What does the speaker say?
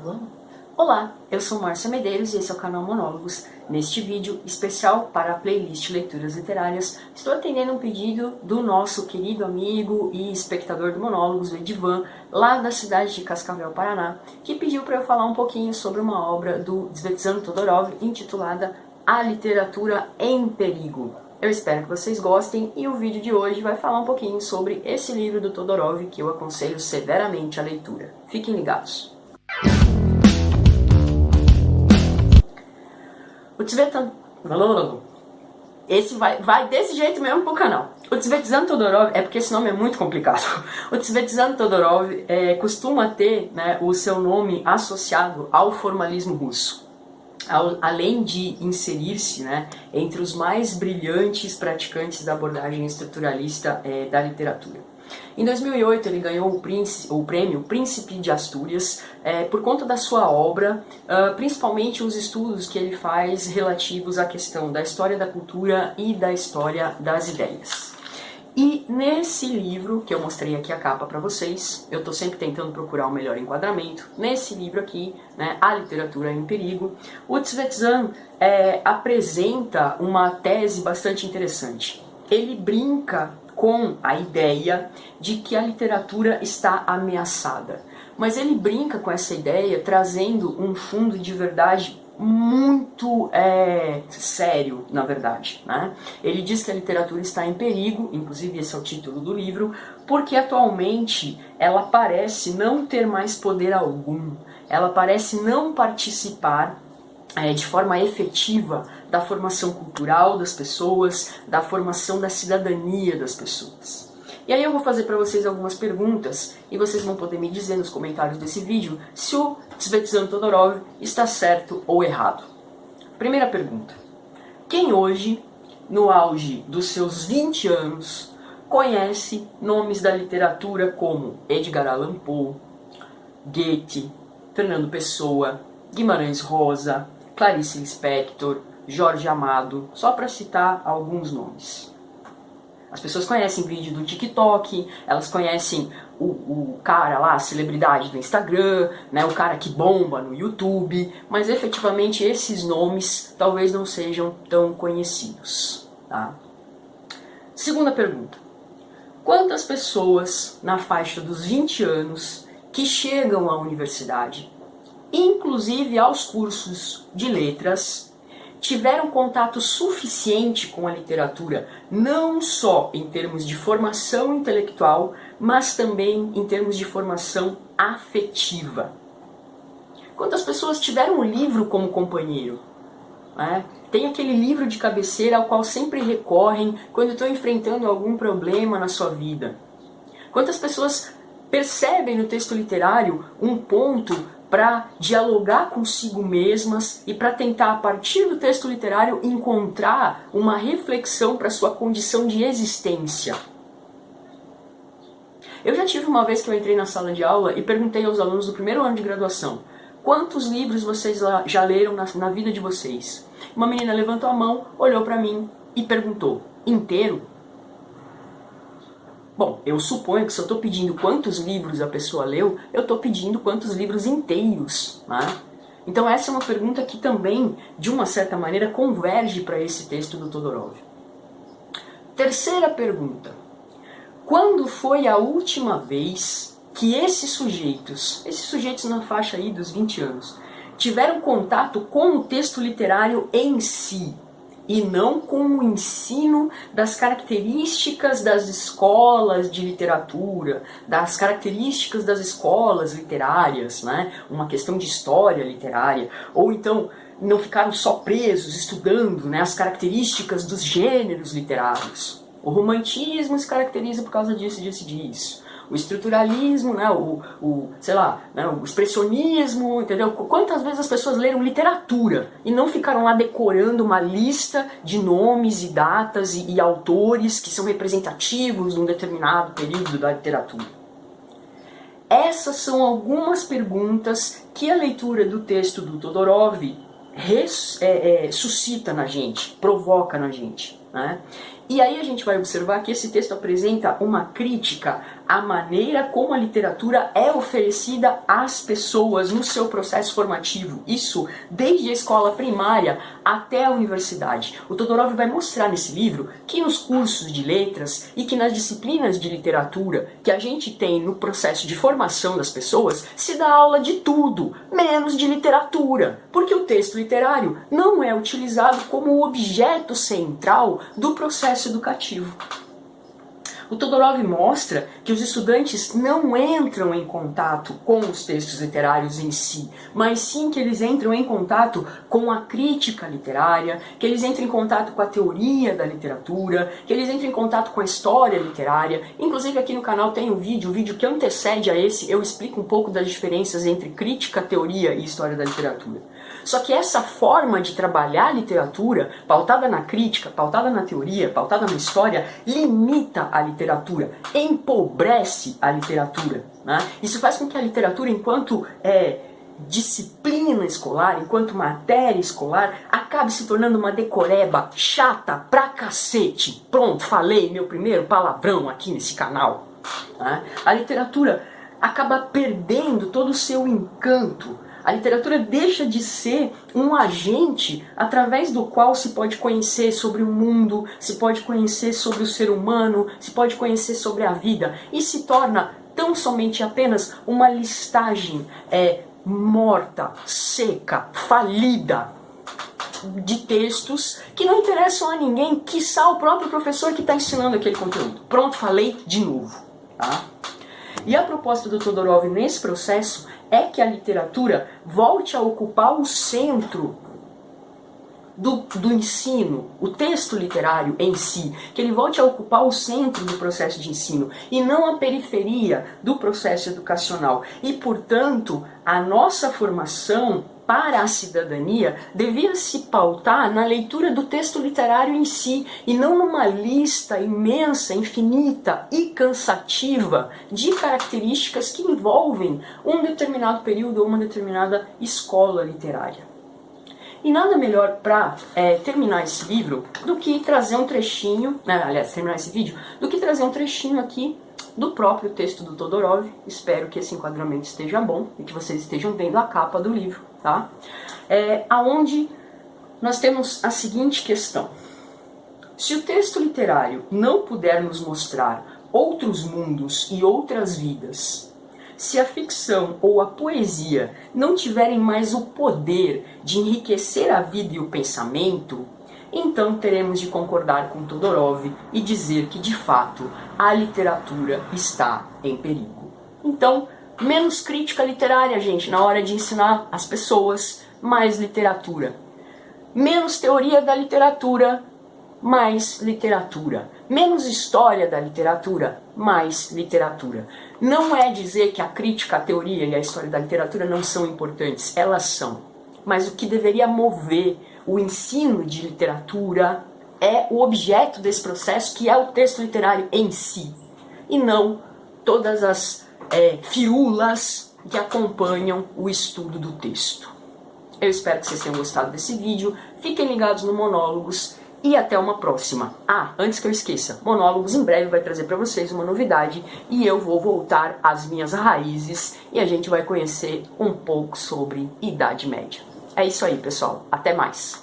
Vamos? Olá, eu sou Márcia Medeiros e esse é o canal Monólogos. Neste vídeo especial para a playlist Leituras Literárias, estou atendendo um pedido do nosso querido amigo e espectador do Monólogos, o Edivan, lá da cidade de Cascavel, Paraná, que pediu para eu falar um pouquinho sobre uma obra do Svetlana Todorov intitulada A Literatura em Perigo. Eu espero que vocês gostem e o vídeo de hoje vai falar um pouquinho sobre esse livro do Todorov que eu aconselho severamente a leitura. Fiquem ligados. O Svetlana... Esse vai desse jeito mesmo pro canal. O Svetlana Todorov, é porque esse nome é muito complicado. O Svetlana Todorov costuma ter, né, o seu nome associado ao formalismo russo. Além de inserir-se, né, entre os mais brilhantes praticantes da abordagem estruturalista da literatura. Em 2008 ele ganhou o prêmio Príncipe de Astúrias por conta da sua obra, principalmente os estudos que ele faz relativos à questão da história da cultura e da história das ideias. E nesse livro, que eu mostrei aqui a capa para vocês, eu estou sempre tentando procurar o melhor enquadramento, nesse livro aqui, né, A Literatura em Perigo, o Svetlana apresenta uma tese bastante interessante. Ele brinca com a ideia de que a literatura está ameaçada. Mas ele brinca com essa ideia trazendo um fundo de verdade muito sério, na verdade, né? Ele diz que a literatura está em perigo, inclusive esse é o título do livro, porque atualmente ela parece não ter mais poder algum, ela parece não participar de forma efetiva da formação cultural das pessoas, da formação da cidadania das pessoas. E aí eu vou fazer para vocês algumas perguntas e vocês vão poder me dizer nos comentários desse vídeo se o Svetlana Todorov está certo ou errado. Primeira pergunta. Quem hoje, no auge dos seus 20 anos, conhece nomes da literatura como Edgar Allan Poe, Goethe, Fernando Pessoa, Guimarães Rosa, Clarice Lispector, Jorge Amado, só para citar alguns nomes. As pessoas conhecem vídeo do TikTok, elas conhecem o cara lá, a celebridade do Instagram, né, o cara que bomba no YouTube, mas efetivamente esses nomes talvez não sejam tão conhecidos. Tá? Segunda pergunta. Quantas pessoas na faixa dos 20 anos que chegam à universidade, inclusive aos cursos de letras, tiveram contato suficiente com a literatura, não só em termos de formação intelectual, mas também em termos de formação afetiva? Quantas pessoas tiveram um livro como companheiro? Tem aquele livro de cabeceira ao qual sempre recorrem quando estão enfrentando algum problema na sua vida? Quantas pessoas percebem no texto literário um ponto para dialogar consigo mesmas e para tentar, a partir do texto literário, encontrar uma reflexão para sua condição de existência? Eu já tive uma vez que eu entrei na sala de aula e perguntei aos alunos do primeiro ano de graduação: quantos livros vocês já leram na vida de vocês? Uma menina levantou a mão, olhou para mim e perguntou: inteiro? Bom, eu suponho que se eu estou pedindo quantos livros a pessoa leu, eu estou pedindo quantos livros inteiros, né? Então essa é uma pergunta que também, de uma certa maneira, converge para esse texto do Todorov. Terceira pergunta. Quando foi a última vez que esses sujeitos na faixa aí dos 20 anos, tiveram contato com o texto literário em si, e não com o ensino das características das escolas de literatura, das características das escolas literárias, né? Uma questão de história literária, ou então não ficaram só presos estudando, né, as características dos gêneros literários. O romantismo se caracteriza por causa disso, disso, disso. O estruturalismo, né, sei lá, né, o expressionismo, entendeu? Quantas vezes as pessoas leram literatura e não ficaram lá decorando uma lista de nomes e datas e autores que são representativos de um determinado período da literatura? Essas são algumas perguntas que a leitura do texto do Todorov suscita na gente, provoca na gente. né? E aí a gente vai observar que esse texto apresenta uma crítica à maneira como a literatura é oferecida às pessoas no seu processo formativo. Isso desde a escola primária até a universidade. O Todorov vai mostrar nesse livro que nos cursos de letras e que nas disciplinas de literatura que a gente tem no processo de formação das pessoas, se dá aula de tudo, menos de literatura. Porque o texto literário não é utilizado como o objeto central do processo educativo. O Todorov mostra que os estudantes não entram em contato com os textos literários em si, mas sim que eles entram em contato com a crítica literária, que eles entram em contato com a teoria da literatura, que eles entram em contato com a história literária. Inclusive aqui no canal tem um vídeo que antecede a esse, eu explico um pouco das diferenças entre crítica, teoria e história da literatura. Só que essa forma de trabalhar a literatura, pautada na crítica, pautada na teoria, pautada na história, limita a literatura, empobrece a literatura, né? Isso faz com que a literatura, enquanto disciplina escolar, enquanto matéria escolar, acabe se tornando uma decoreba chata pra cacete. Pronto, falei meu primeiro palavrão aqui nesse canal, né? A literatura acaba perdendo todo o seu encanto. A literatura deixa de ser um agente através do qual se pode conhecer sobre o mundo, se pode conhecer sobre o ser humano, se pode conhecer sobre a vida, e se torna tão somente apenas uma listagem morta, seca, falida de textos que não interessam a ninguém, quiçá o próprio professor que está ensinando aquele conteúdo. Pronto, falei de novo, tá? E a proposta do Todorov nesse processo é que a literatura volte a ocupar o centro do ensino, o texto literário em si, que ele volte a ocupar o centro do processo de ensino e não a periferia do processo educacional. E, portanto, a nossa formação para a cidadania devia se pautar na leitura do texto literário em si e não numa lista imensa, infinita e cansativa de características que envolvem um determinado período ou uma determinada escola literária. E nada melhor para terminar esse livro do que trazer um trechinho, terminar esse vídeo, do que trazer um trechinho aqui do próprio texto do Todorov. Espero que esse enquadramento esteja bom e que vocês estejam vendo a capa do livro, tá? Aonde nós temos a seguinte questão: se o texto literário não puder nos mostrar outros mundos e outras vidas, se a ficção ou a poesia não tiverem mais o poder de enriquecer a vida e o pensamento, então teremos de concordar com Todorov e dizer que, de fato, a literatura está em perigo. Então, menos crítica literária, gente, na hora de ensinar as pessoas, mais literatura. Menos teoria da literatura, mais literatura. Menos história da literatura, mais literatura. Não é dizer que a crítica, a teoria e a história da literatura não são importantes, elas são. Mas o que deveria mover o ensino de literatura é o objeto desse processo, que é o texto literário em si, e não todas as firulas que acompanham o estudo do texto. Eu espero que vocês tenham gostado desse vídeo, fiquem ligados no Monólogos e até uma próxima. Antes que eu esqueça, Monólogos em breve vai trazer para vocês uma novidade e eu vou voltar às minhas raízes e a gente vai conhecer um pouco sobre Idade Média. É isso aí, pessoal. Até mais.